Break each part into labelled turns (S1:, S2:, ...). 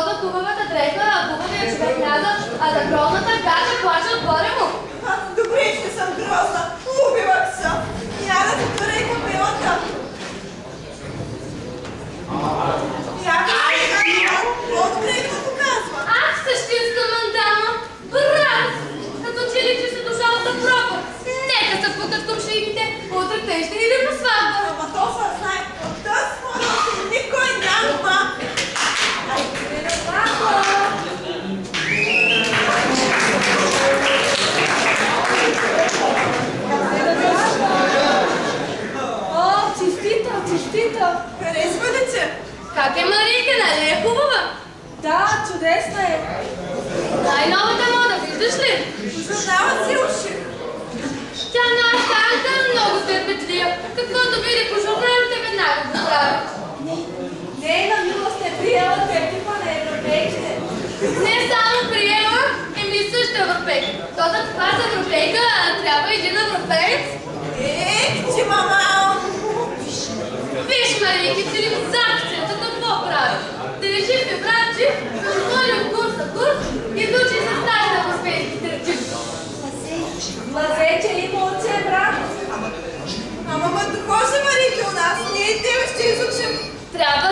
S1: за хубавата дреха, хубавия човек ряза, а за грозната гача плача отгоре му.
S2: Добре, ще съм грозна. Убивах съм. Няма да повторя и капелата. Откъде го показва?
S1: Ах, същинска мандама! Браво! Като че ли че се дошъл за проба. Нека се путат кумшиите, утре те ще ни да по сватба.
S2: Ама то са знае, от тази хора никой няма.
S3: О, честита, честита!
S2: Харесва ли че?
S1: Как е Марийка, нали е хубава?
S3: Да, чудесна е!
S1: Най-новата мода, виждаш ли?
S2: Познават си уши.
S1: Тя настанка е много търпетлива. Каквото види по журналите, веднага го прави.
S3: Нейна милост е приела типа на европейците.
S1: Не само приема, еми също европейка. То за това за европейка трябва един европеец.
S2: Че мама!
S1: Виж, Марийки, цивилизацията какво прави? Да речи в братчи, да ходи от курс на курс и да учи се стаи на европейските речи.
S3: Лазече има отце, брат.
S2: Ама дохожда Марийки у нас, ние и тебе ще изучим.
S1: Трябва.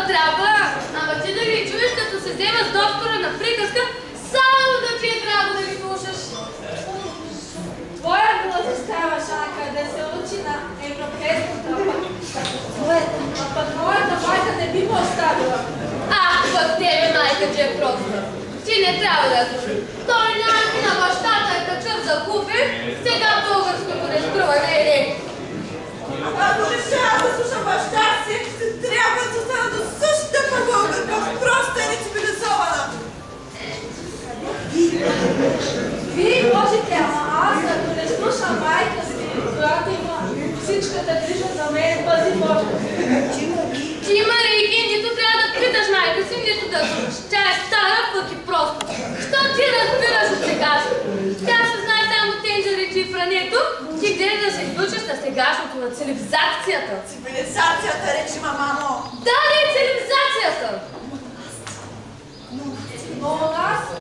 S1: Ама ти да ги чуеш, като се взема с доктора на приказка, само да ти е драго да ги слушаш.
S3: Твоя глас остава, Шака, да се учи на европейската а пък моята майка не би ме оставила.
S1: Ах, пък тебе майка ти е просто. Ти не трябва да слушаш. Той някакви на бащата е такъв закупен, сега българското не струва, не е.
S2: Ако решава да слуша баща си, трябва да остана до същата по-българка, просто е нецивилизована.
S3: Вие можете, ама аз, ако не слушам майка си, която има всичката грижа за мен, пази Боже.
S1: Ти, Марийки, нито трябва да питаш майка си, нито да слушаш. Тя е стара, пък и просто. Що ти разбираш от сега? Тя се знае само тенджерите и прането, ти гледа да се излучиш на сегашното, на цивилизацията.
S2: Цивилизацията речи, мамо.
S1: Да, не е цивилизацията!
S3: Но